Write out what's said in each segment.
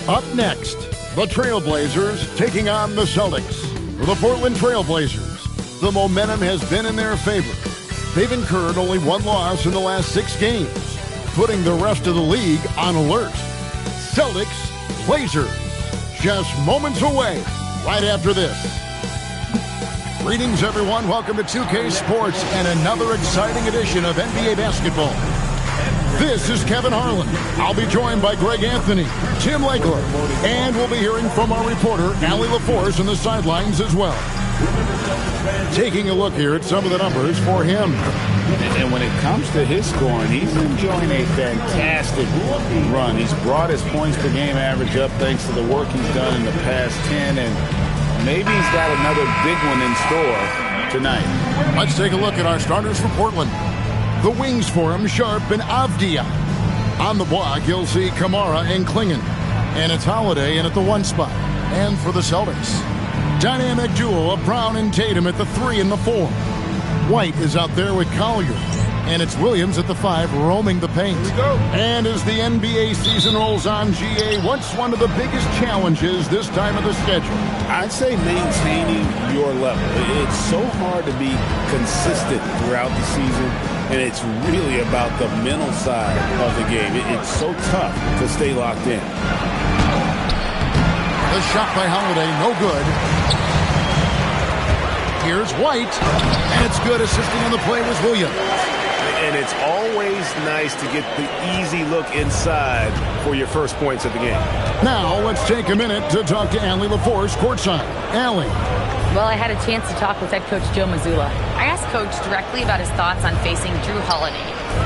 Up next, the Trailblazers taking on the Celtics. For the Portland Trailblazers, the momentum has been in their favor. They've incurred only one loss in the last 6 games, putting the rest of the league on alert. Celtics, Blazers, just moments away right after this. Greetings, everyone. Welcome to 2K Sports and another exciting edition of NBA basketball. This is Kevin Harlan. I'll be joined by Greg Anthony, Tim Lakeler, and we'll be hearing from our reporter, Allie LaForce, on the sidelines as well. Taking a look here at some of the numbers for him. And when it comes to his scoring, he's enjoying a fantastic run. He's brought his points per game average up thanks to the work he's done in the past 10, and maybe he's got another big one in store tonight. Let's take a look at our starters for Portland. The wings for him, Sharp and Avdia. On the block, you'll see Kamara and Klingon. And it's Holiday in at the 1 spot. And for the Celtics, dynamic duo of Brown and Tatum at the 3 and the 4. White is out there with Collier. And it's Williams at the 5 roaming the paint. And as the NBA season rolls on, GA, what's one of the biggest challenges this time of the schedule? I'd say maintaining your level. It's so hard to be consistent throughout the season, and it's really about the mental side of the game. It's so tough to stay locked in. The shot by Holiday, no good. Here's White, and it's good. Assisting on the play was Williams. And it's always nice to get the easy look inside for your first points of the game. Now, let's take a minute to talk to Allie LaForce courtside. Allie. Well, I had a chance to talk with head coach Joe Mazzulla. I asked Coach directly about his thoughts on facing Drew Holiday.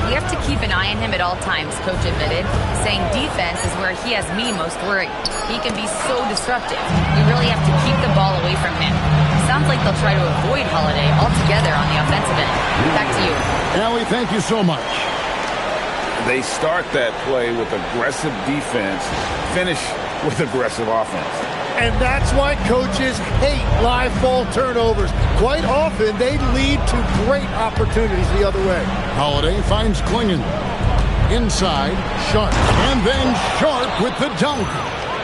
We have to keep an eye on him at all times, Coach admitted, saying defense is where he has me most worried. He can be so disruptive. We really have to keep the ball away from him. Sounds like they'll try to avoid Holiday altogether on the offensive end. Back to you. Allie, thank you so much. They start that play with aggressive defense, finish with aggressive offense. And that's why coaches hate live ball turnovers. Quite often, they lead to great opportunities the other way. Holiday finds Klingon. Inside, Sharp. And then Sharp with the dunk.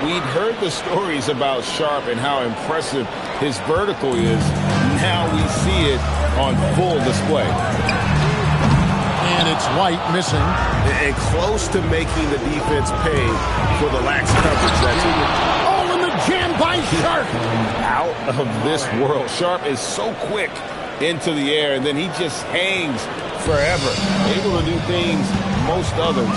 We'd heard the stories about Sharp and how impressive his vertical is. Now we see it on full display. And it's White missing. And close to making the defense pay for the lax coverage that's in. Oh, and the jam by Sharp. Out of this world. Sharp is so quick into the air, and then he just hangs forever. Able to do things most others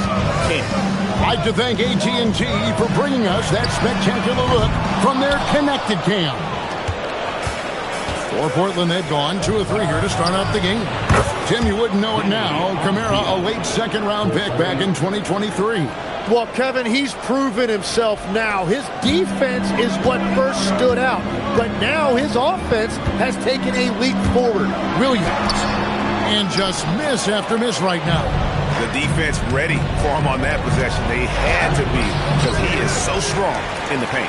can't. I'd like to thank AT&T for bringing us that spectacular look from their connected cam. For Portland, they've gone 2 or 3 here to start out the game. Tim, you wouldn't know it now. Kamara, a late second-round pick back in 2023. Well, Kevin, he's proven himself now. His defense is what first stood out. But now his offense has taken a leap forward. Williams. And just miss after miss right now. The defense ready for him on that possession. They had to be because he is so strong in the paint.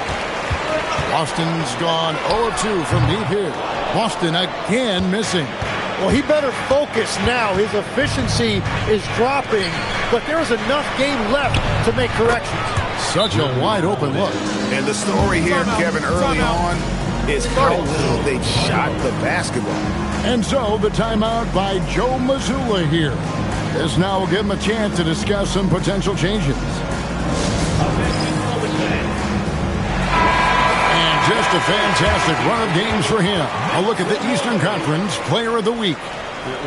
Boston's gone 0-2 from deep here. Boston again missing. Well, he better focus now. His efficiency is dropping, but there's enough game left to make corrections. Such a wide open look. And the story here, Kevin, early on is how well they shot the basketball. And so the timeout by Joe Mazzulla here. This now will give him a chance to discuss some potential changes. Just a fantastic run of games for him. A look at the Eastern Conference Player of the Week.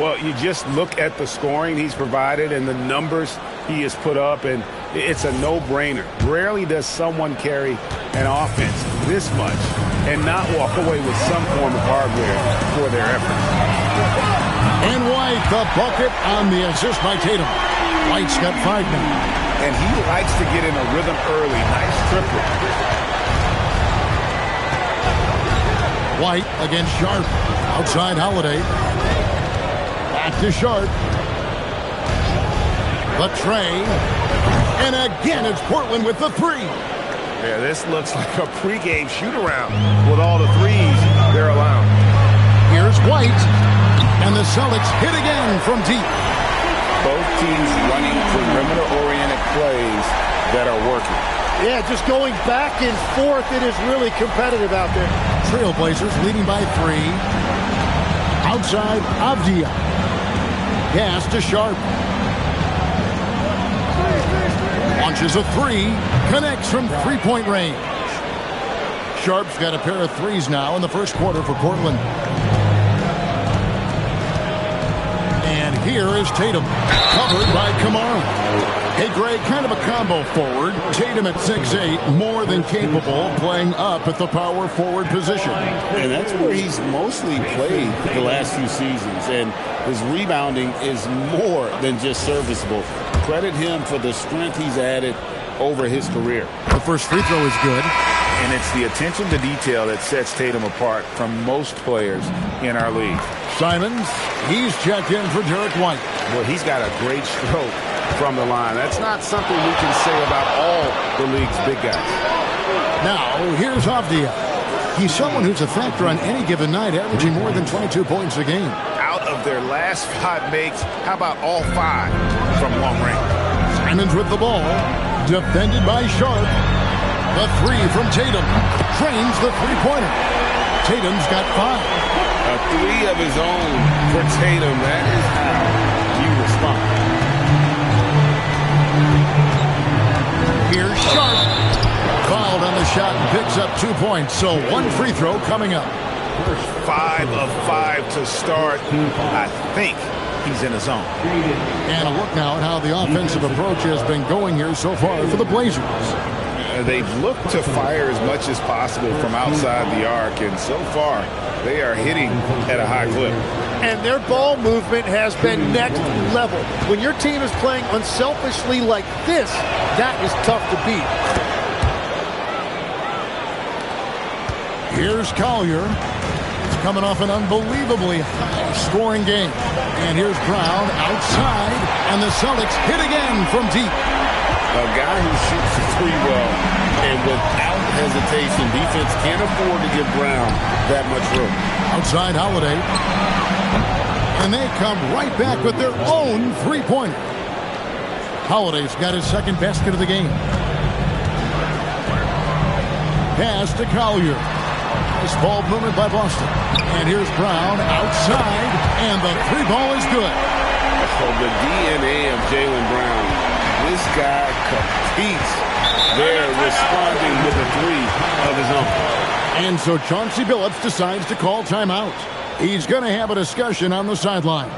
Well, you just look at the scoring he's provided and the numbers he has put up, and it's a no-brainer. Rarely does someone carry an offense this much and not walk away with some form of hardware for their efforts. And White, the bucket on the assist by Tatum. White's got 5 now. And he likes to get in a rhythm early. Nice triple. White against Sharp. Outside Holiday. Back to Sharp. The tray. And again, it's Portland with the three. Yeah, this looks like a pregame shoot-around with all the threes they're allowing. Here's White. And the Celtics hit again from deep. Both teams running perimeter-oriented plays that are working. Yeah, just going back and forth. It is really competitive out there. Trailblazers leading by 3. Outside, Avdia. Pass to Sharp. Launches a 3. Connects from three-point range. Sharp's got a pair of threes now in the first quarter for Portland. And here is Tatum. Covered by Kamara. Hey, Greg, kind of a combo forward. Tatum at 6'8", more than capable, playing up at the power forward position. And that's where he's mostly played the last few seasons. And his rebounding is more than just serviceable. Credit him for the strength he's added over his career. The first free throw is good. And it's the attention to detail that sets Tatum apart from most players in our league. Simons, he's checked in for Derek White. Well, he's got a great stroke from the line. That's not something we can say about all the league's big guys. Now, here's Avdia. He's someone who's a factor on any given night, averaging more than 22 points a game. Out of their last 5 makes, how about all 5 from long range? Simons with the ball. Defended by Sharp. The 3 from Tatum. Drains the three-pointer. Tatum's got 5. A 3 of his own for Tatum. That is how you respond. Here's Sharp. Fouled on the shot and picks up 2 points. So 1 free throw coming up. 5 of 5 to start. I think he's in his zone. And a look now at how the offensive approach has been going here so far for the Blazers. They've looked to fire as much as possible from outside the arc, and so far they are hitting at a high clip. And their ball movement has been next level. When your team is playing unselfishly like this, that is tough to beat. Here's Collier. He's coming off an unbelievably high-scoring game. And here's Brown outside, and the Celtics hit again from deep. A guy who shoots the 3 well, and without hesitation, defense can't afford to give Brown that much room. Outside Holiday. And they come right back with their own three-pointer. Holiday's got his second basket of the game. Pass to Collier. Nice ball movement by Boston. And here's Brown outside, and the 3 ball is good. So the DNA of Jaylen Brown. This guy competes. They're responding with a 3 of his own. And so Chauncey Billups decides to call timeout. He's going to have a discussion on the sideline.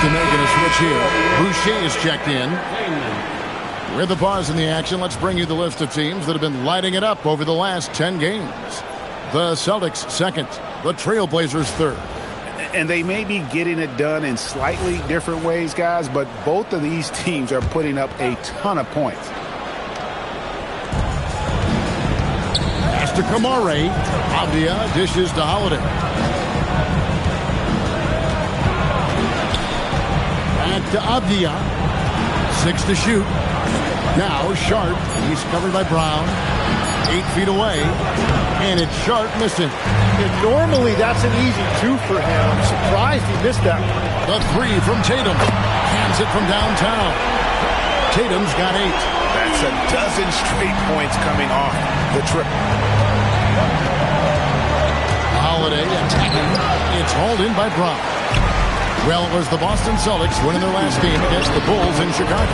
Making a switch here. Boucher is checked in. With the pause in the action, let's bring you the list of teams that have been lighting it up over the last 10 games. The Celtics second. The Trailblazers third. And they may be getting it done in slightly different ways, guys, but both of these teams are putting up a ton of points. Pass to Kamara. Avdia dishes to Holiday. Back to Avdia. 6 to shoot. Now Sharp. He's covered by Brown. 8 feet away. And it's Sharp missing. And normally that's an easy 2 for him. I'm surprised he missed that one. The 3 from Tatum. Hands it from downtown. Tatum's got 8. That's a dozen straight points coming off the triple. Holiday attacking. It's hauled in by Brown. Well, it was the Boston Celtics winning their last game against the Bulls in Chicago.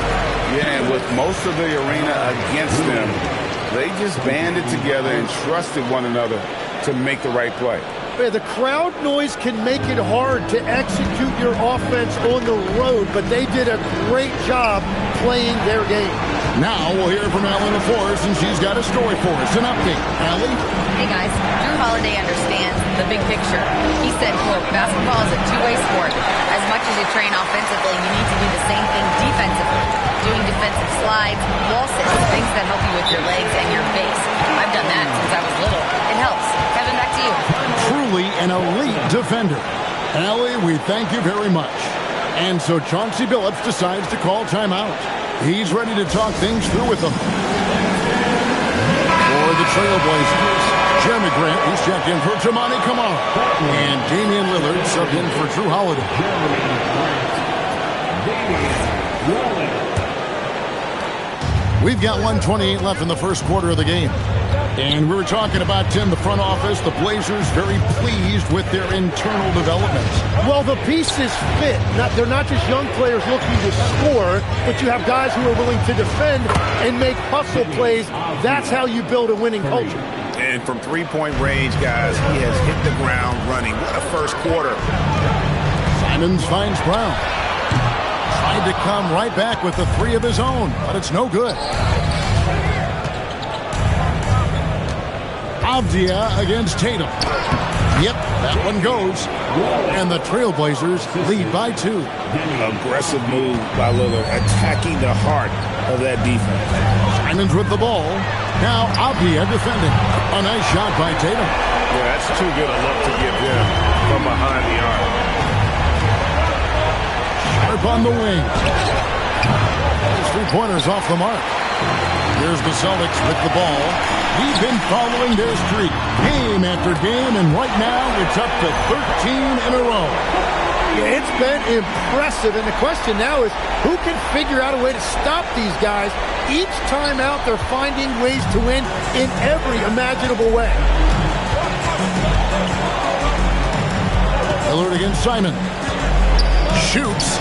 Yeah, and with most of the arena against them, they just banded together and trusted one another to make the right play. The crowd noise can make it hard to execute your offense on the road, but they did a great job playing their game. Now we'll hear from Allie LaForce, and she's got a story for us. An update. Allie? Hey guys, Drew Holiday understands the big picture. He said, quote, basketball is a two-way sport. As much as you train offensively, you need to do the same thing defensively. Doing defensive slides, wall sits, things that help you with your legs and your base. I've done that since I was little. It helps. Kevin, back to you. Truly an elite defender. Allie, we thank you very much. And so Chauncey Billups decides to call timeout. He's ready to talk things through with them. For the Trailblazers, Jeremy Grant, he's checked in for Jamani Kamara. And Damian Lillard subbed in for Drew Holiday. We've got 1:28 left in the first quarter of the game. And we were talking about, Tim, the front office, the Blazers very pleased with their internal development. Well, the pieces fit. They're not just young players looking to score, but you have guys who are willing to defend and make hustle plays. That's how you build a winning culture. And from three-point range, guys, he has hit the ground running. What a first quarter. Simons finds Brown. Tried to come right back with a three of his own, but it's no good. Avdia against Tatum. Yep, that one goes. And the Trailblazers lead by 2. Aggressive move by Lillard, attacking the heart of that defense. Simons with the ball. Now Avdia defending. A nice shot by Tatum. Yeah, that's too good a look to give him from behind the arc. Sharp on the wing. His three-pointers off the mark. Here's the Celtics with the ball. We've been following their streak game after game, and right now it's up to 13 in a row. Yeah, it's been impressive, and the question now is who can figure out a way to stop these guys? Each time out, they're finding ways to win in every imaginable way. Lillard against Simon. Shoots.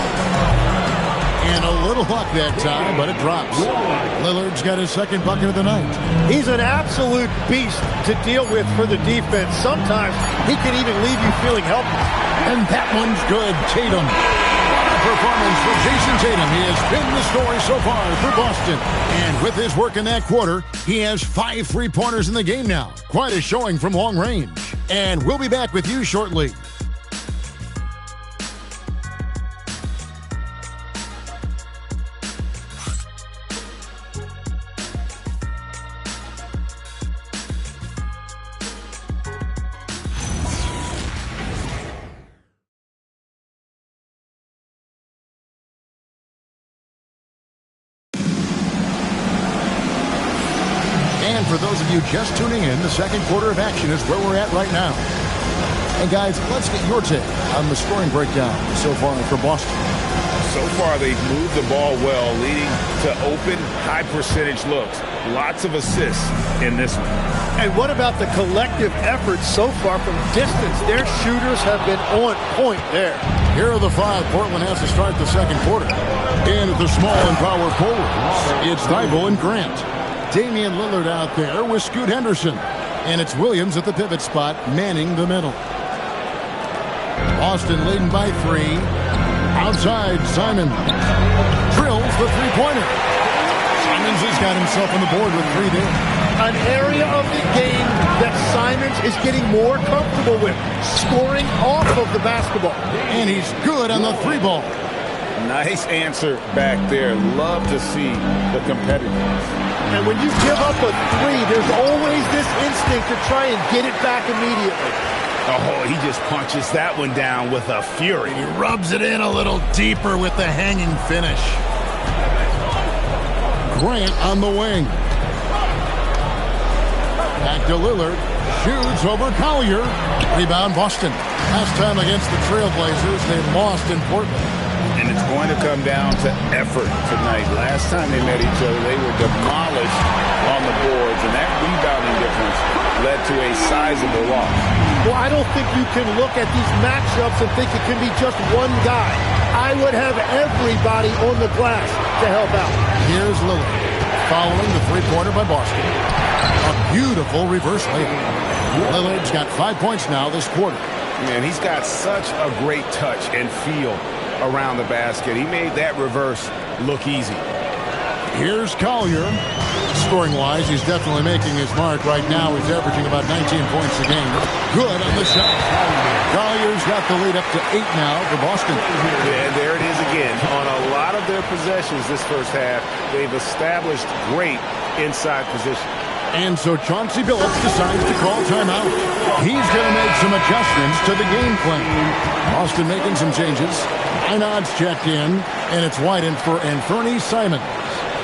And a little luck that time, but it drops. Lillard's got his second bucket of the night. He's an absolute beast to deal with for the defense. Sometimes he can even leave you feeling helpless. And that one's good. Tatum. Performance for Jason Tatum. He has been the story so far for Boston. And with his work in that quarter, he has 5 three-pointers in the game now. Quite a showing from long range. And we'll be back with you shortly. For those of you just tuning in, the second quarter of action is where we're at right now. And guys, let's get your take on the scoring breakdown so far for Boston. So far, they've moved the ball well, leading to open, high-percentage looks. Lots of assists in this one. And what about the collective effort so far from distance? Their shooters have been on point there. Here are the 5 Portland has to start the second quarter. In at the small and power forwards, it's Thibault and Grant. Damian Lillard out there with Scoot Henderson. And it's Williams at the pivot spot, manning the middle. Boston leading by 3. Outside, Simon drills the three-pointer. Simons has got himself on the board with 3 there. An area of the game that Simons is getting more comfortable with, scoring off of the basketball. And he's good on the 3-ball. Nice answer back there. Love to see the competitiveness. And when you give up a 3, there's always this instinct to try and get it back immediately. Oh, he just punches that one down with a fury. He rubs it in a little deeper with the hanging finish. Grant on the wing. Back to Lillard. Shoots over Collier. Rebound Boston. Last time against the Trailblazers, they lost in Portland. And it's going to come down to effort tonight. Last time they met each other, they were demolished on the boards, and that rebounding difference led to a sizable loss. Well, I don't think you can look at these matchups and think it can be just one guy. I would have everybody on the glass to help out. Here's Lillard following the three-pointer by Boston. A beautiful reverse layup. Lillard's got 5 points now this quarter. Man, he's got such a great touch and feel around the basket. He made that reverse look easy. Here's Collier. Scoring-wise, he's definitely making his mark. Right now, he's averaging about 19 points a game. Good on the shot. Collier's got the lead up to 8 now for Boston. And there it is again. On a lot of their possessions this first half, they've established great inside position. And so Chauncey Billups decides to call timeout. He's going to make some adjustments to the game plan. Boston making some changes. Einod's checked in, and it's White in for Anthony Simons.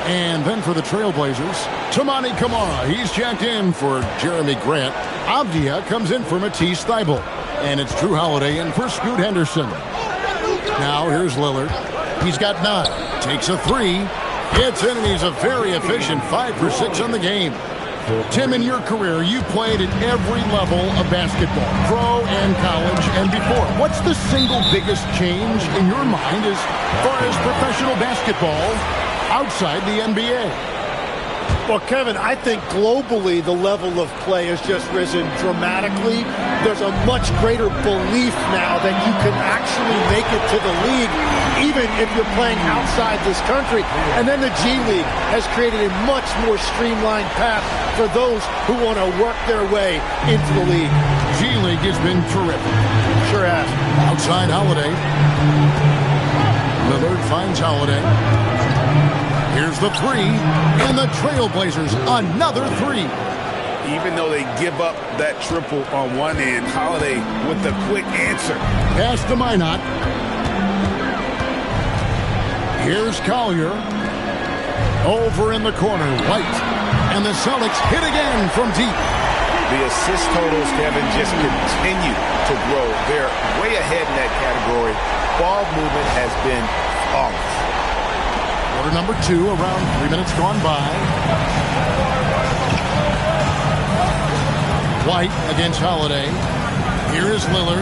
And then for the Trailblazers, Toumani Camara. He's checked in for Jeremy Grant. Avdia comes in for Matisse Thybulle. And it's Drew Holiday in for Scoot Henderson. Now here's Lillard. He's got 9. Takes a 3. Hits in, and he's a very efficient 5 for 6 on the game. Tim, in your career, you played at every level of basketball, pro and college and before. What's the single biggest change in your mind as far as professional basketball outside the NBA? Well, Kevin, I think globally the level of play has just risen dramatically. There's a much greater belief now that you can actually make it to the league, even if you're playing outside this country. And then the G League has created a much more streamlined path for those who want to work their way into the league. G League has been terrific. Sure has. Outside Holiday. Lillard finds Holiday. Here's the 3, and the Trailblazers another 3. Even though they give up that triple on one end, Holiday with the quick answer. Pass to Minot. Here's Collier. Over in the corner, White. And the Celtics hit again from deep. The assist totals, Kevin, just continue to grow. They're way ahead in that category. Ball movement has been flawless. Quarter number 2, around 3 minutes gone by. White against Holiday. Here is Lillard.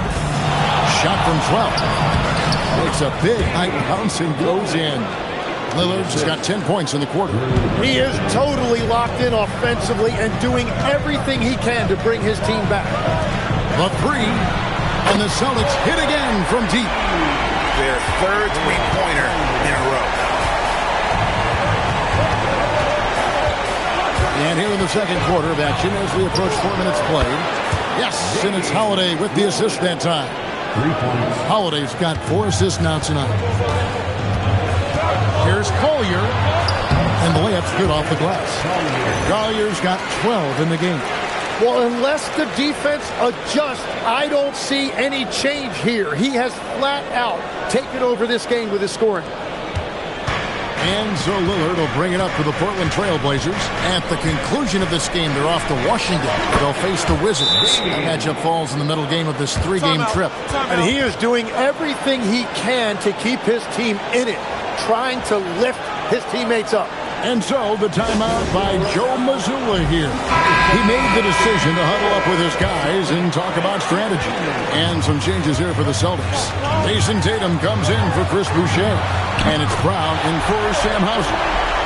Shot from 12. Makes a big high bounce and goes in. Lillard's got 10 points in the quarter. He is totally locked in offensively and doing everything he can to bring his team back. The 3, and the Celtics hit again from deep. Their third three-pointer in a row. And here in the second quarter of action as we approach 4 minutes played. Yes, and it's Holiday with the assist that time. 3 points. Holiday's got 4 assists now tonight. Here's Collier, and the layup's good off the glass. Collier's got 12 in the game. Well, unless the defense adjusts, I don't see any change here. He has flat out taken over this game with his scoring. And so Lillard will bring it up for the Portland Trailblazers. At the conclusion of this game, they're off to Washington. They'll face the Wizards. That matchup falls in the middle game of this 3-game trip. And he is doing everything he can to keep his team in it, trying to lift his teammates up. And so the timeout by Joe Mazzulla here. He made the decision to huddle up with his guys and talk about strategy. And some changes here for the Celtics. Jason Tatum comes in for Chris Boucher. And it's Brown in for Sam Hauser.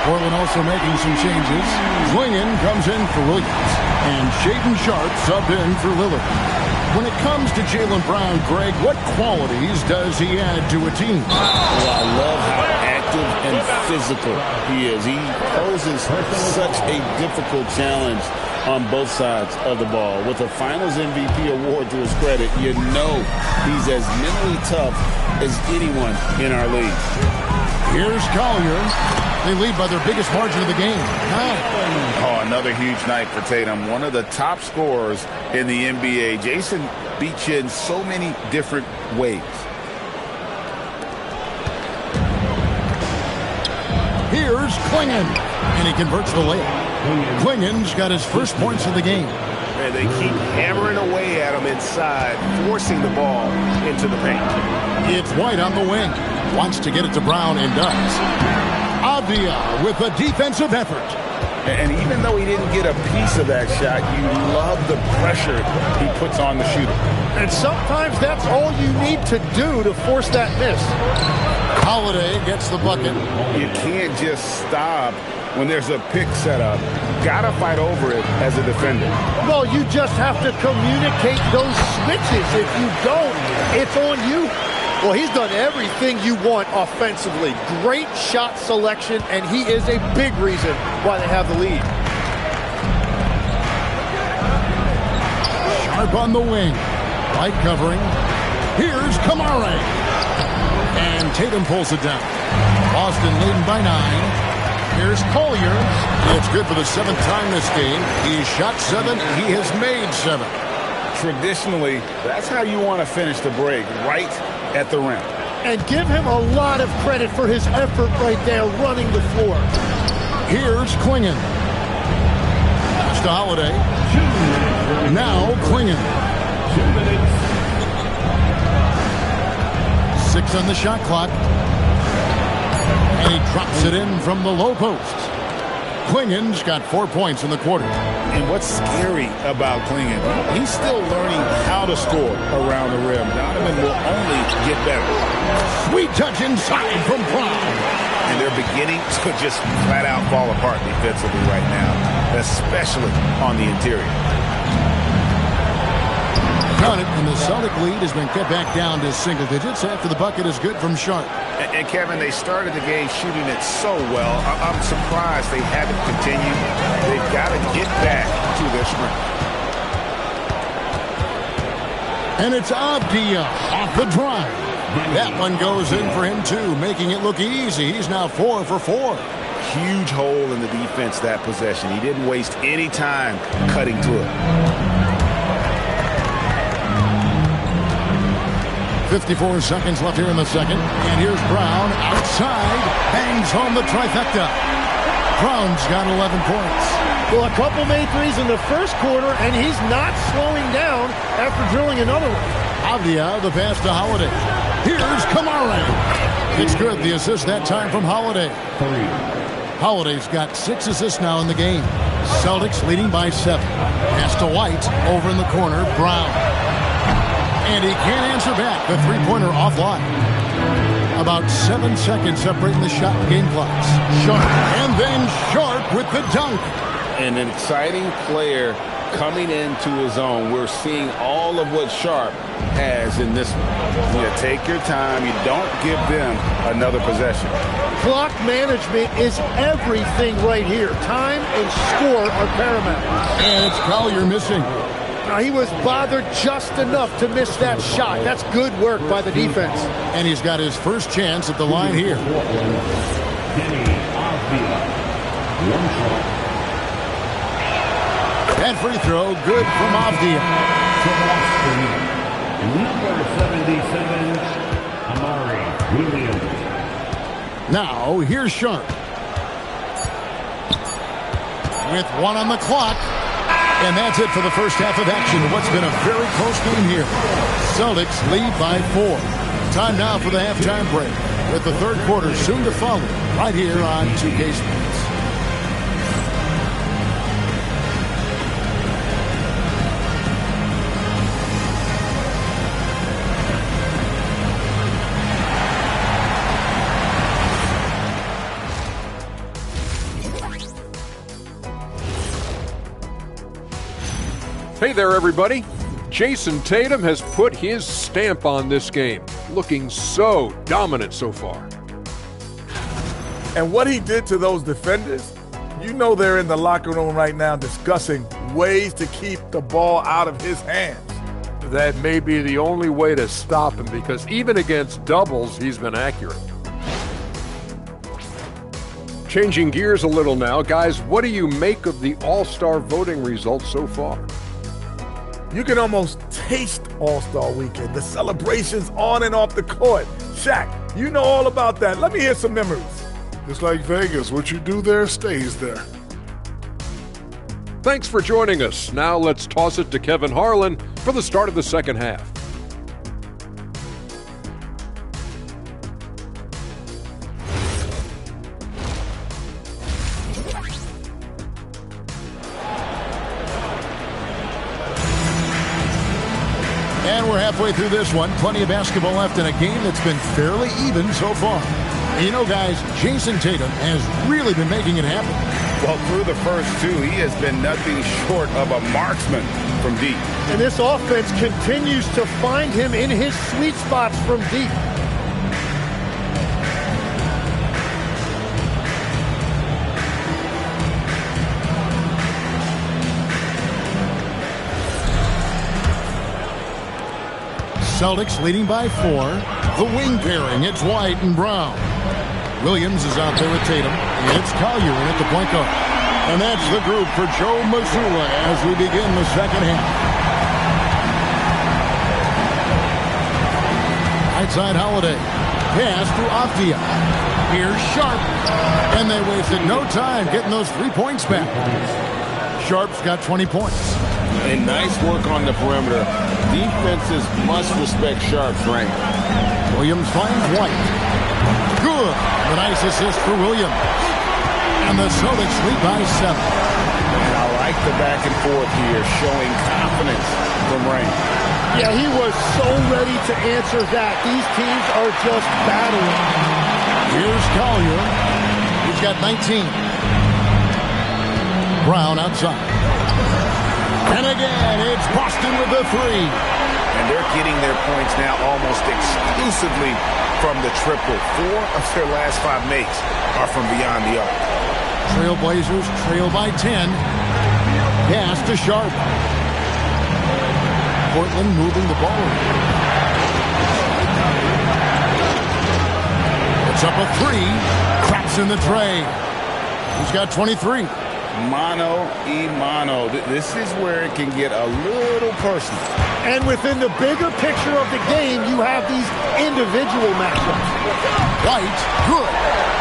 Portland also making some changes. Zwingen comes in for Williams. And Shaedon Sharpe subbed in for Lillard. When it comes to Jaylen Brown, Greg, what qualities does he add to a team? Well, I love how active and physical he is. He poses such a difficult challenge on both sides of the ball. With a Finals MVP award to his credit, you know he's as mentally tough as anyone in our league. Here's Collier. They lead by their biggest margin of the game. 9. Oh, another huge night for Tatum. One of the top scorers in the NBA. Jason beat you in so many different ways. Here's Klingon. And he converts the layup. Klingon's got his first points of the game. And they keep hammering away at him inside, forcing the ball into the paint. It's White on the wing. Wants to get it to Brown and does. Avdia with a defensive effort. And even though he didn't get a piece of that shot, you love the pressure he puts on the shooter. And sometimes that's all you need to do to force that miss. Holiday gets the bucket. You can't just stop when there's a pick set up. Gotta fight over it as a defender. Well, you just have to communicate those switches. If you don't, it's on you. Well, he's done everything you want offensively. Great shot selection, and he is a big reason why they have the lead. Sharp on the wing. Light covering. Here's Kamara. And Tatum pulls it down. Boston leading by 9. Here's Collier. It's good for the 7th time this game. He's shot 7. He has made 7. Traditionally, that's how you want to finish the break, right at the rim. And give him a lot of credit for his effort right there running the floor. Here's Klingon. Pass to Holiday. Now Klingon. 6 on the shot clock. And he drops it in from the low post. Klingon's got 4 points in the quarter. And what's scary about Klingon, he's still learning how to score around the rim. Donovan will only get better. Sweet touch inside from Brown. And they're beginning to just flat out fall apart defensively right now, especially on the interior. Done it, and the Celtic lead has been cut back down to single digits after the bucket is good from Sharp. And Kevin, they started the game shooting it so well. I'm surprised they haven't continued. They've got to get back to their strength. And it's Avdia off the drive. That one goes in for him, too, making it look easy. He's now 4 for 4. Huge hole in the defense that possession. He didn't waste any time cutting to it. 54 seconds left here in the second. And here's Brown outside. Bangs home the trifecta. Brown's got 11 points. Well, a couple made threes in the first quarter, and he's not slowing down after drilling another one. Avdia, the pass to Holiday. Here's Kamara. It's good. The assist that time from Holiday. Holiday's got 6 assists now in the game. Celtics leading by 7. Pass to White. Over in the corner. Brown. And he can't answer back. The three-pointer offline. About 7 seconds separating the shot and game clocks. Sharp. And then Sharp with the dunk. And an exciting player coming into his own. We're seeing all of what Sharp has in this one. You take your time. You don't give them another possession. Clock management is everything right here. Time and score are paramount. And it's Collier missing. Now, he was bothered just enough to miss that shot. That's good work by the defense. And he's got his first chance at the line here. And free throw, good from Avdia. Number 77, Amari Williams. Now, here's Sharp. With 1 on the clock. And that's it for the first half of action. What's been a very close game here. Celtics lead by 4. Time now for the halftime break, with the third quarter soon to follow right here on 2K Sports. Hey there, everybody. Jason Tatum has put his stamp on this game, looking so dominant so far. And what he did to those defenders, you know they're in the locker room right now discussing ways to keep the ball out of his hands. That may be the only way to stop him, because even against doubles, he's been accurate. Changing gears a little now, guys, what do you make of the All-Star voting results so far? You can almost taste All-Star Weekend, the celebrations on and off the court. Shaq, you know all about that. Let me hear some memories. It's like Vegas. What you do there stays there. Thanks for joining us. Now let's toss it to Kevin Harlan for the start of the second half. And we're halfway through this one. Plenty of basketball left in a game that's been fairly even so far. You know, guys, Jason Tatum has really been making it happen. Well, through the first 2, he has been nothing short of a marksman from deep. And this offense continues to find him in his sweet spots from deep. Celtics leading by 4. The wing pairing, it's White and Brown. Williams is out there with Tatum. It's Collier in at the point guard. And that's the group for Joe Mazzulla as we begin the second half. Right side Holiday. Pass to Afdia. Here's Sharp. And they wasted no time getting those 3 points back. Sharp's got 20 points. And nice work on the perimeter. Defenses must respect Sharp's rank. Williams finds White. Good. A nice assist for Williams. And the Celtics lead by 7. And I like the back and forth here, showing confidence from Rain. Yeah, he was so ready to answer that. These teams are just battling. Here's Collier. He's got 19. Brown outside. And again, it's Boston with the 3. And they're getting their points now almost exclusively from the triple. 4 of their last 5 makes are from beyond the arc. Trailblazers trail by 10. Pass to Sharp. Portland moving the ball. It's up a 3. Craps in the tray. He's got 23. Mano y mano. This is where it can get a little personal. And within the bigger picture of the game, you have these individual matchups. White, good.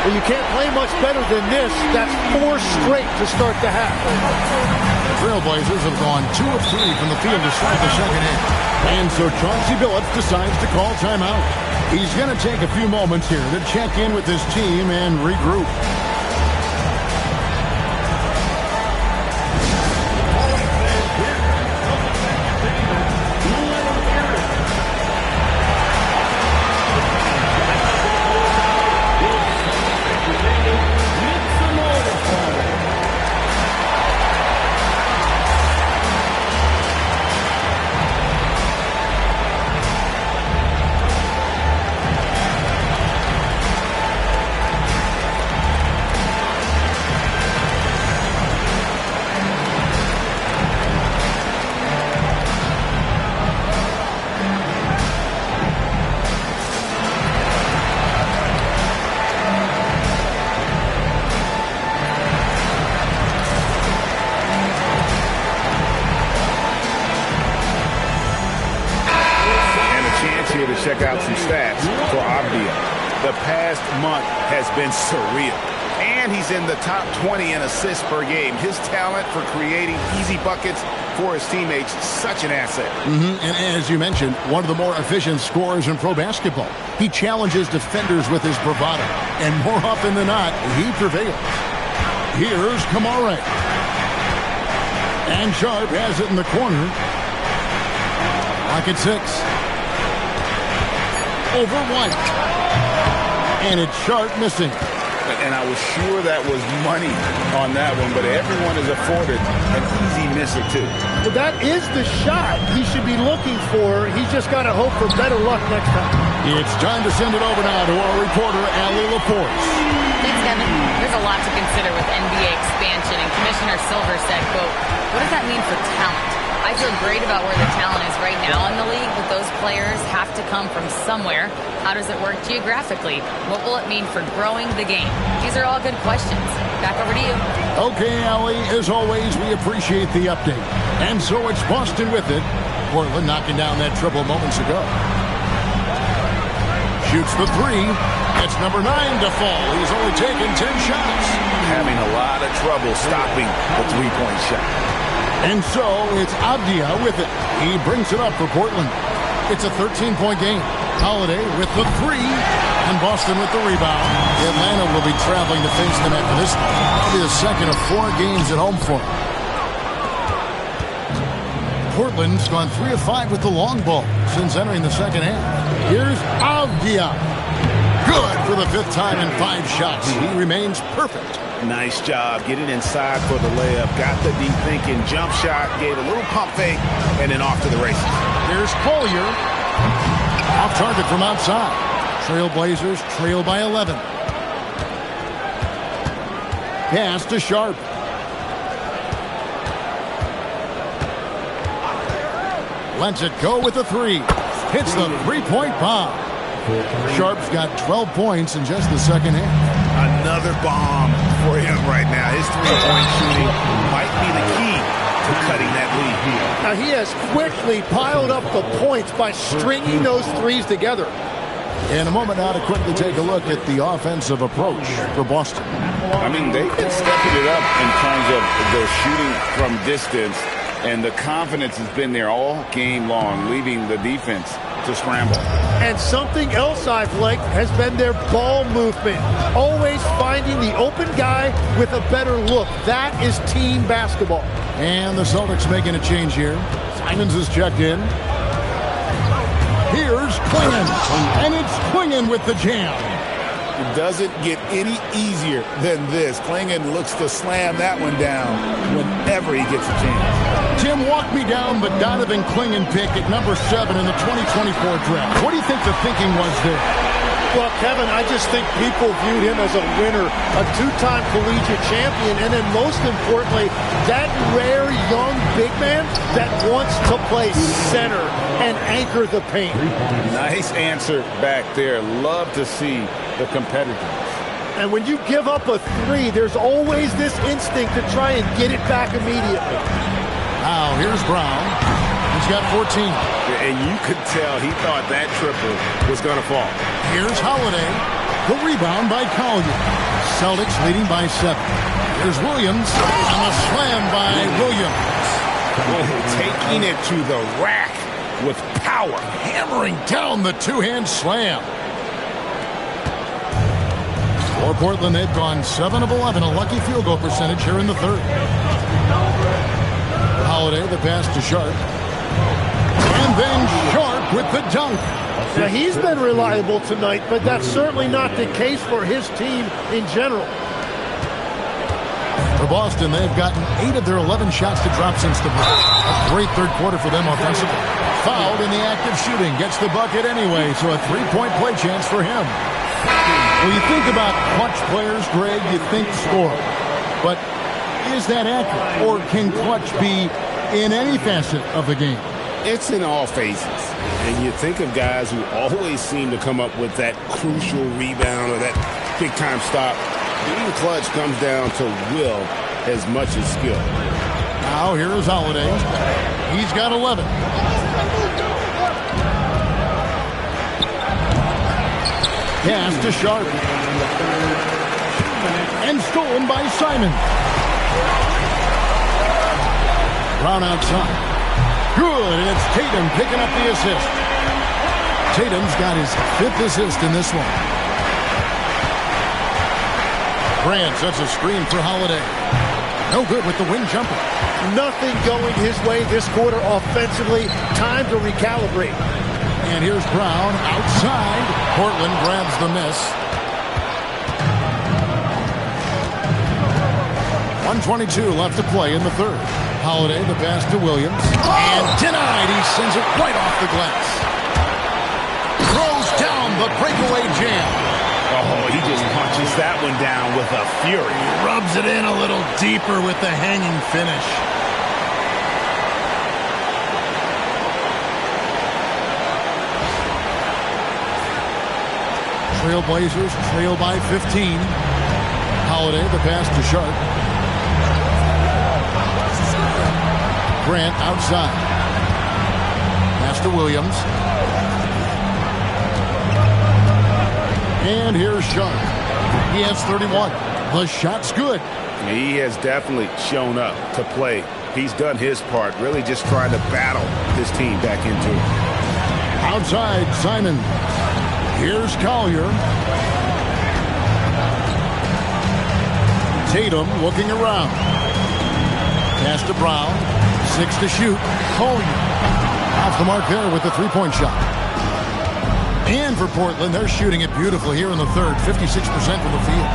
Well, you can't play much better than this. That's 4 straight to start the half. Trailblazers have gone 2 of 3 from the field to start the second half. And so Chauncey Billups decides to call timeout. He's going to take a few moments here to check in with his team and regroup. Check out some stats for Avdia. The past month has been surreal. And he's in the top 20 in assists per game. His talent for creating easy buckets for his teammates, such an asset. And as you mentioned, one of the more efficient scorers in pro basketball. He challenges defenders with his bravado. And more often than not, he prevails. Here's Kamare. And Sharp has it in the corner. Lock at 6. Over White. And it's Sharp missing. And I was sure that was money on that one, but everyone is afforded an easy misser too. Well, that is the shot he should be looking for. He's just got to hope for better luck next time. It's time to send it over now to our reporter, Allie Laporte. Thanks, Kevin. There's a lot to consider with NBA expansion, and Commissioner Silver said, quote, "What does that mean for talent? I feel great about where the talent is right now in the league, but those players have to come from somewhere. How does it work geographically? What will it mean for growing the game?" These are all good questions. Back over to you. Okay, Allie, as always, we appreciate the update. And so it's Boston with it. Portland knocking down that triple moments ago. Shoots the 3. That's number 9 to fall. He's only taken 10 shots. Having a lot of trouble stopping the three-point shot. And so it's Avdia with it. He brings it up for Portland. It's a 13-point game. Holiday with the 3. And Boston with the rebound. Atlanta will be traveling to face them after this. That'll be the second of 4 games at home for them. Portland's gone 3 of 5 with the long ball since entering the second half. Here's Avdia. Good for the 5th time in 5 shots. He remains perfect. Nice job getting inside for the layup. Got the deep thinking jump shot, gave a little pump fake, and then off to the races. Here's Collier. Off target from outside. Trailblazers trail by 11. Pass to Sharp. Lets it go with the 3. Hits the 3-point bomb. Sharp's got 12 points in just the second half. Another bomb for him right now. His 3-point shooting might be the key to cutting that lead. Now he has quickly piled up the points by stringing those threes together. In a moment now to quickly take a look at the offensive approach for Boston. I mean, they've been stepping it up in terms of their shooting from distance, and the confidence has been there all game long, leaving the defense to scramble. And something else I've liked has been their ball movement. Always finding the open guy with a better look. That is team basketball. And the Celtics making a change here. Simons is checked in. Here's Klingon. And it's Klingon with the jam. It doesn't get any easier than this. Klingon looks to slam that one down whenever he gets a chance. Tim, walk me down the Donovan Klingon pick at number 7 in the 2024 draft. What do you think the thinking was there? Well, Kevin, I just think people viewed him as a winner, a 2-time collegiate champion, and then most importantly, that rare young big man that wants to play center and anchor the paint. Nice answer back there. Love to see the competitiveness. And when you give up a 3, there's always this instinct to try and get it back immediately. Now, here's Brown. He's got 14. And you could tell he thought that triple was going to fall. Here's Holiday. The rebound by Collier. Celtics leading by 7. Here's Williams. And a slam by Williams. Taking it to the rack with power. Hammering down the 2-hand slam. For Portland, they've gone 7 of 11. A lucky field goal percentage here in the 3rd. Holiday, the pass to Sharp. And then Sharp with the dunk. Now, he's been reliable tonight, but that's certainly not the case for his team in general. For Boston, they've gotten 8 of their 11 shots to drop since the break. A great 3rd quarter for them offensively. Fouled in the act of shooting. Gets the bucket anyway, so a 3-point play chance for him. When you think about clutch players, Greg, you think score. But is that accurate? Or can clutch be in any facet of the game? It's in all phases. And you think of guys who always seem to come up with that crucial rebound or that big-time stop. Being clutch comes down to will as much as skill. Now here's Holiday. He's got 11. Pass to Sharp. And stolen by Simon. Brown outside. Good, and it's Tatum picking up the assist. Tatum's got his 5th assist in this one. Grant sets a screen for Holiday. No good with the wing jumper. Nothing going his way this quarter offensively. Time to recalibrate. And here's Brown outside. Portland grabs the miss. 1:22 left to play in the 3rd. Holiday, the pass to Williams. And denied. He sends it right off the glass. Throws down the breakaway jam. Oh, he just punches that one down with a fury. Rubs it in a little deeper with the hanging finish. Trailblazers trail by 15. Holiday, the pass to Sharp. Grant outside. Pass to Williams. And here's Sharp. He has 31. The shot's good. He has definitely shown up to play. He's done his part, really just trying to battle this team back into it. Outside, Simon. Here's Collier. Tatum looking around. Pass to Brown. 6 to shoot. Collier off the mark there with the 3-point shot. And for Portland, they're shooting it beautifully here in the third, 56% from the field.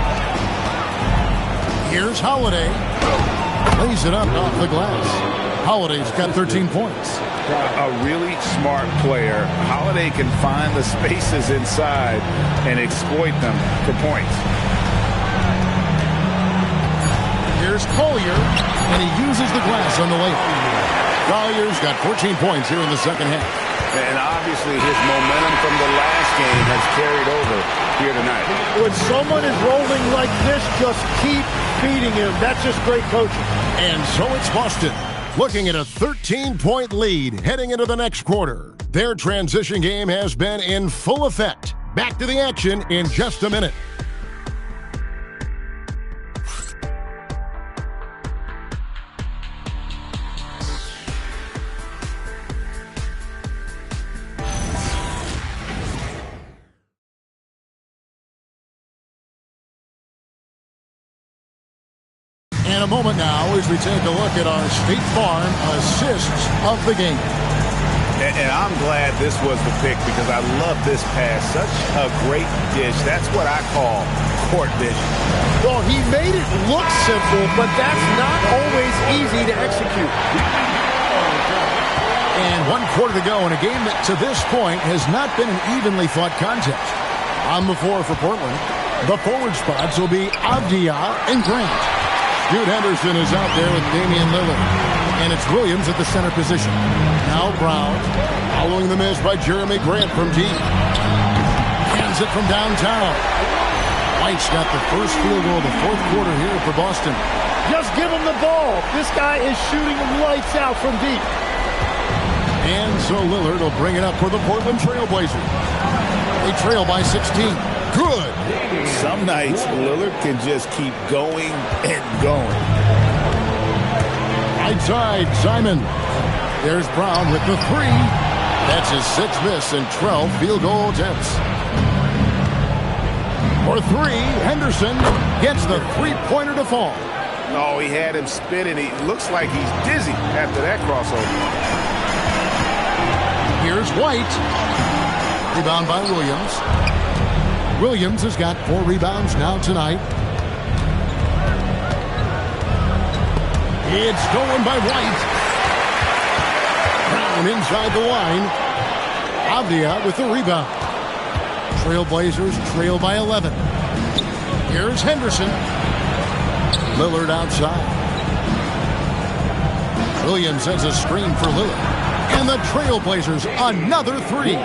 Here's Holiday. Lays it up off the glass. Holiday's got 13 points. A really smart player. Holiday can find the spaces inside and exploit them for points. Here's Collier, and he uses the glass on the layup. Collier's got 14 points here in the second half. And obviously his momentum from the last game has carried over here tonight. When someone is rolling like this, just keep feeding him. That's just great coaching. And so it's Boston, looking at a 13-point lead heading into the next quarter. Their transition game has been in full effect. Back to the action in just a minute. In a moment now as we take a look at our State Farm assists of the game. And I'm glad this was the pick because I love this pass. Such a great dish. That's what I call court vision. Well, he made it look simple, but that's not always easy to execute. And 1 quarter to go in a game that to this point has not been an evenly fought contest. On the floor for Portland, the forward spots will be Avdia and Grant. Jude Henderson is out there with Damian Lillard. And it's Williams at the center position. Now Brown, following the miss by Jeremy Grant from deep. Hands it from downtown. White's got the first field goal of the fourth quarter here for Boston. Just give him the ball. This guy is shooting him lights out from deep. And so Lillard will bring it up for the Portland Trail Blazers. They trail by 16. Good. Some nights, Lillard can just keep going and going. Right side, Simon. There's Brown with the three. That's his 6th miss and 12 field goal attempts. For three, Henderson gets the three-pointer to fall. Oh, he had him spinning. He looks like he's dizzy after that crossover. Here's White. Rebound by Williams. Williams has got 4 rebounds now tonight. It's stolen by White. Brown inside the line. Avdia with the rebound. Trailblazers trail by 11. Here's Henderson. Lillard outside. Williams sends a screen for Lillard. And the Trailblazers another 3.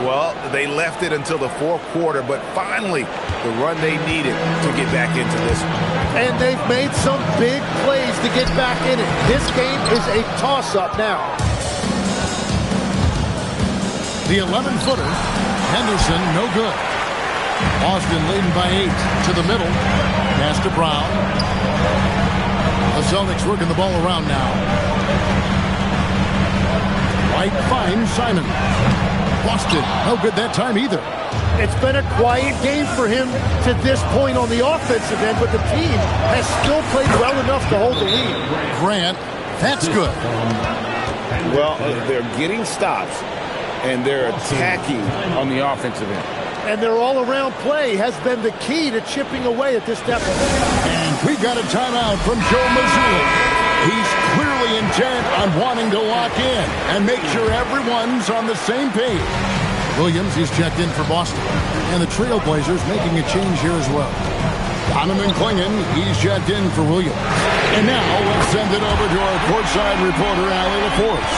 Well, they left it until the fourth quarter, but finally the run they needed to get back into this one. And they've made some big plays to get back in it. This game is a toss-up now. The 11-footer, Henderson, no good. Boston leading by 8 to the middle. Pass to Brown. The Celtics working the ball around now. White finds Simon. Boston, no good that time either. It's been a quiet game for him to this point on the offensive end, but the team has still played well enough to hold the lead. Grant, that's good. Well, they're getting stops, and they're attacking on the offensive end. And their all-around play has been the key to chipping away at this deficit. And we've got a timeout from Joe Mazzulla. He's clearly intent on wanting to lock in and make sure everyone's on the same page. Williams is checked in for Boston. And the Trailblazers making a change here as well. Donovan Clingan, he's checked in for Williams. And now let's send it over to our courtside reporter, Allie LaForce.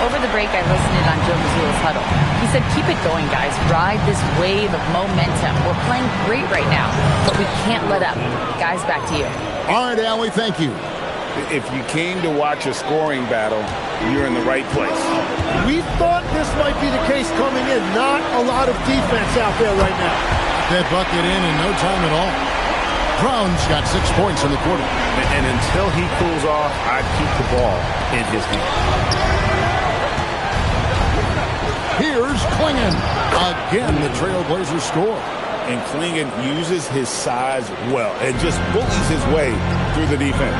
Over the break, I listened on Joe Mazzulla's huddle. He said, keep it going, guys. Ride this wave of momentum. We're playing great right now, but we can't let up. Guys, back to you. All right, Allie, thank you. If you came to watch a scoring battle, you're in the right place. We thought this might be the case coming in. Not a lot of defense out there right now. That bucket in no time at all. Brown's got 6 points in the quarter. And until he cools off, I'd keep the ball in his hand. Here's Clingan. Again, the Trailblazers score. And Clingan uses his size well and just bullies his way through the defense.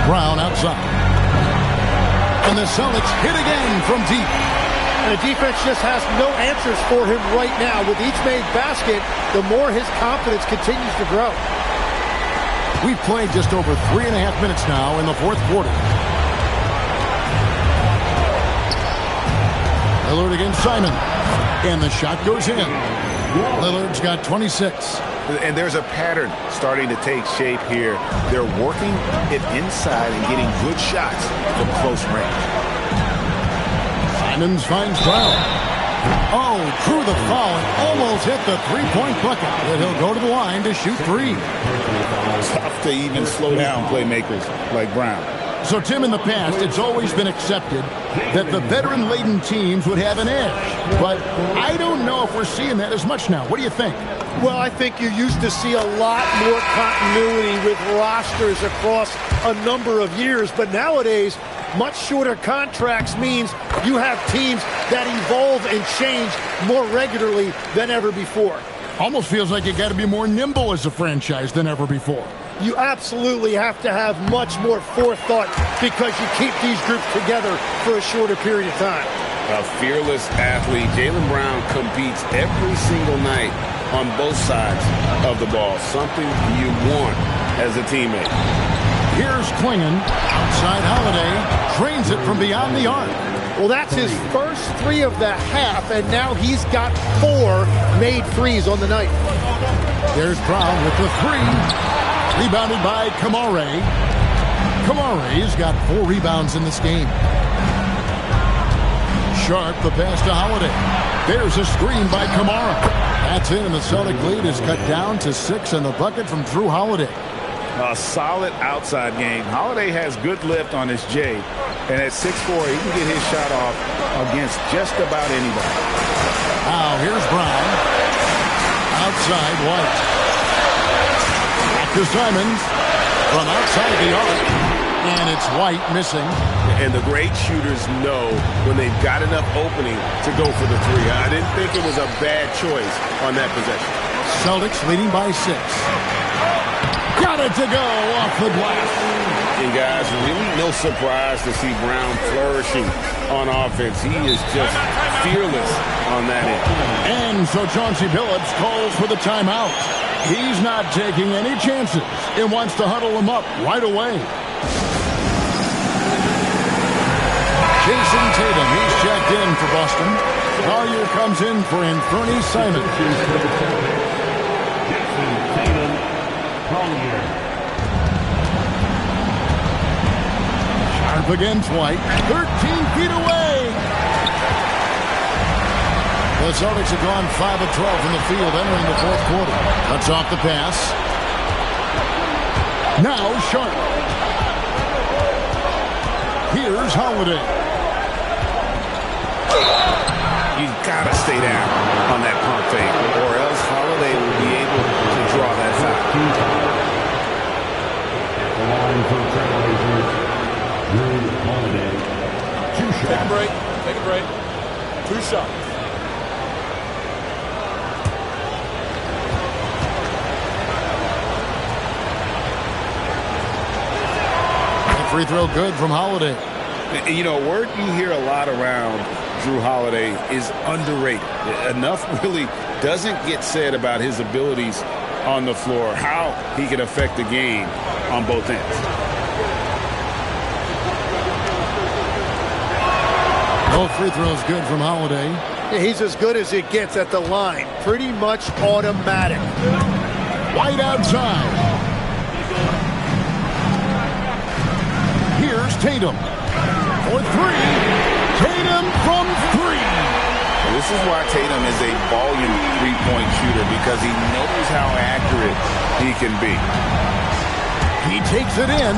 Brown outside. And the Celtics hit again from deep. And the defense just has no answers for him right now. With each made basket, the more his confidence continues to grow. We've played just over 3.5 minutes now in the fourth quarter. Lillard against Simon. And the shot goes in. Lillard's got 26. And there's a pattern starting to take shape here. They're working it inside and getting good shots from close range. Simons finds Brown. Oh, drew the foul and almost hit the three-point bucket. But he'll go to the line to shoot three. Tough to even slow down playmakers like Brown. So, Tim, in the past, it's always been accepted that the veteran-laden teams would have an edge. But I don't know if we're seeing that as much now. What do you think? Well, I think you used to see a lot more continuity with rosters across a number of years. But nowadays, much shorter contracts means you have teams that evolve and change more regularly than ever before. Almost feels like you got to be more nimble as a franchise than ever before. You absolutely have to have much more forethought because you keep these groups together for a shorter period of time. A fearless athlete. Jaylen Brown competes every single night on both sides of the ball. Something you want as a teammate. Here's Klingon. Outside Holiday. Drains it from beyond the arc. Well, that's his first three of the half, and now he's got 4 made threes on the night. There's Brown with the three. Rebounded by Kamare. Kamare's got 4 rebounds in this game. Sharp, the pass to Holiday. There's a screen by Kamara. That's in, and the Celtic lead is cut down to 6, and the bucket from Drew Holiday. A solid outside game. Holiday has good lift on his J, and at 6'4", he can get his shot off against just about anybody. Now, here's Brown. Outside, White. To Simons from outside the arc, and it's White missing. And the great shooters know when they've got enough opening to go for the three. I didn't think it was a bad choice on that possession. Celtics leading by 6. Got it to go off the glass. And guys, really no surprise to see Brown flourishing on offense. He is just fearless on that end. And so Chauncey Billups calls for the timeout. He's not taking any chances and wants to huddle him up right away. Jason Tatum, he's checked in for Boston. Collier comes in for Anthony Simons. Sharp against White, 13 feet away. The Celtics have gone 5 of 12 from the field entering the fourth quarter. Cuts off the pass. Now Sharp. Here's Holiday. You've got to stay down on that pump fake, or else Holiday will be able to draw that foul. The line for translations, Drew Holiday. 2 shots. Take a break. Take a break. 2 shots. Free throw good from Holiday. You know, a word you hear a lot around Drew Holiday is underrated. Enough really doesn't get said about his abilities on the floor, how he can affect the game on both ends. Both free throws good from Holiday. Yeah, he's as good as it gets at the line. Pretty much automatic. White outside. Here's Tatum for 3. Tatum from 3. This is why Tatum is a volume three-point shooter, because he knows how accurate he can be. He takes it in.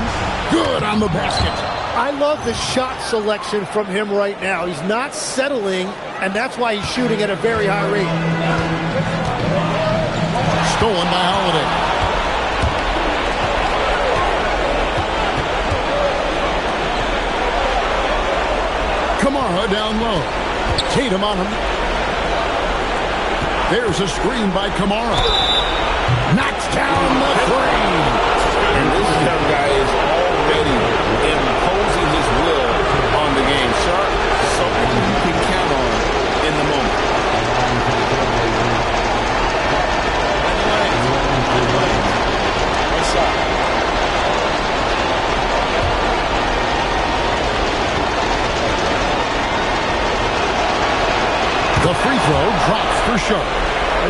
Good on the basket. I love the shot selection from him right now. He's not settling, and that's why he's shooting at a very high rate. Stolen by Holiday. Kamara down low. Tatum on him. There's a screen by Kamara. Knocks down the 3. And this young guy is already imposing his will on the game. Sharp, something you can count on The free throw drops for Sharp.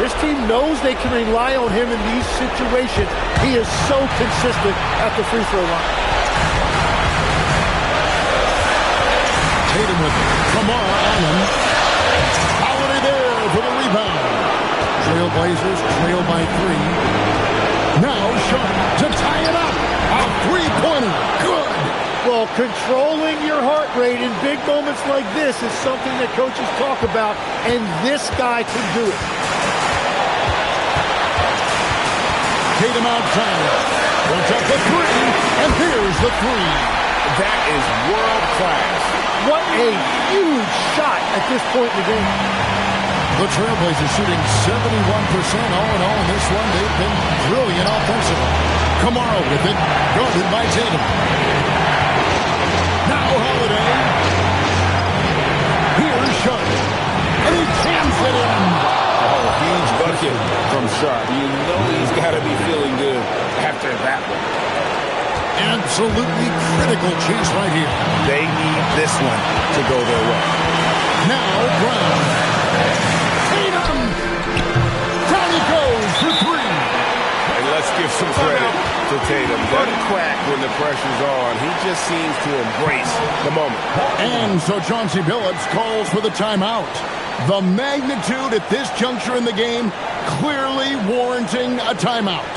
This team knows they can rely on him in these situations. He is so consistent at the free throw line. Tatum with it. Kamara on him. Holiday there for the rebound. Trailblazers trail by 3. Now Sharp to tie it up. A three-pointer. Good. Well, controlling your heart rate in big moments like this is something that coaches talk about, and this guy can do it. Tatum out time. Puts up the 3, and here's the 3. That is world class. What a huge shot at this point in the game. The Trailblazers shooting 71% all in all in this one. They've been brilliant offensively. Kamara with it, guarded by Tatum. Now Holiday. Here's Sharp. And he jams it in. Oh, huge bucket from Sharp. You know he's got to be feeling good after that one. Absolutely critical chase right here. They need this one to go their way. Now Brown. Tatum. Down he goes for 3. And let's give some credit to Tatum. Doesn't crack when the pressure's on. He just seems to embrace the moment. And so Chauncey Billups calls for the timeout. The magnitude at this juncture in the game clearly warranting a timeout.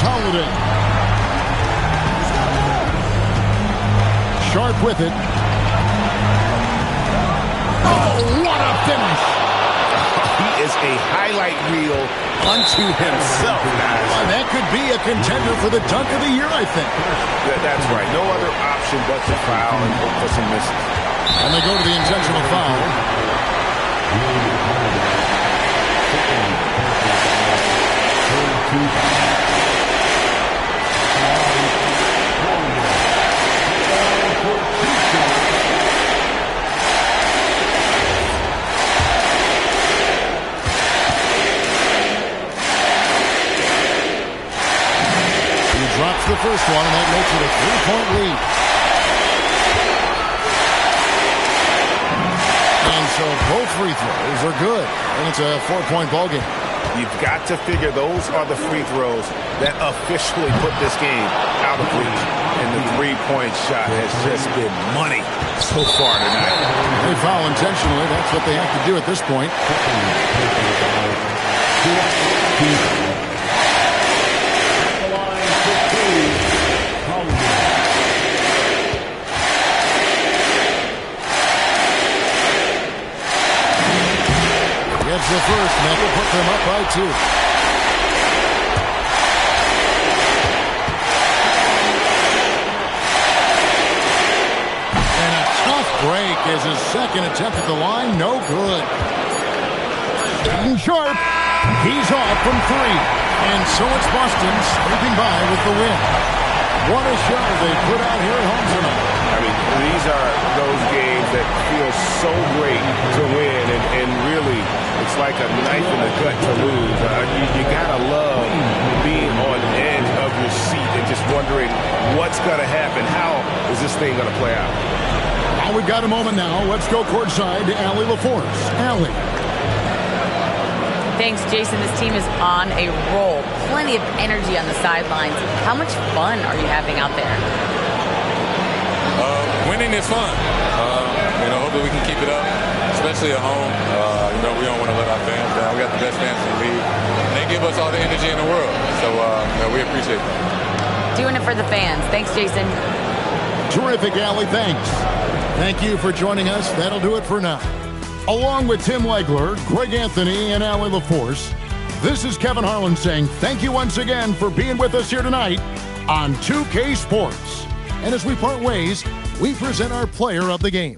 Holiday. Sharp with it. Oh, what a finish! He is a highlight reel unto himself, guys. Well, that could be a contender for the dunk of the year, I think. That's right. No other option but to foul and hope for some misses. And they go to the intentional foul. Drops the first one, and that makes it a 3-point lead. And so both free throws are good, and it's a 4-point ball game. You've got to figure those are the free throws that officially put this game out of reach. And the three-point shot has just been money so far tonight. They foul intentionally. That's what they have to do at this point. Gets the first, and that will put them up by 2. And a tough break is his second attempt at the line. No good. Sharp. He's off from 3. And so it's Boston scraping by with the win. What a show they put out here at home tonight. I mean, these are those games that feel so great to win, and really, it's like a knife in the gut to lose. You gotta love being on the edge of your seat and just wondering what's gonna happen. How is this thing gonna play out? Well, we've got a moment now. Let's go courtside to Allie LaForce. Allie. Thanks, Jason. This team is on a roll. Plenty of energy on the sidelines. How much fun are you having out there? Winning is fun. Hopefully we can keep it up, especially at home. We don't want to let our fans down. We got the best fans in the league. And they give us all the energy in the world. So we appreciate that. Doing it for the fans. Thanks, Jason. Terrific, Allie. Thanks. Thank you for joining us. That'll do it for now. Along with Tim Legler, Greg Anthony, and Allie LaForce, this is Kevin Harlan saying thank you once again for being with us here tonight on 2K Sports. And as we part ways, we present our player of the game.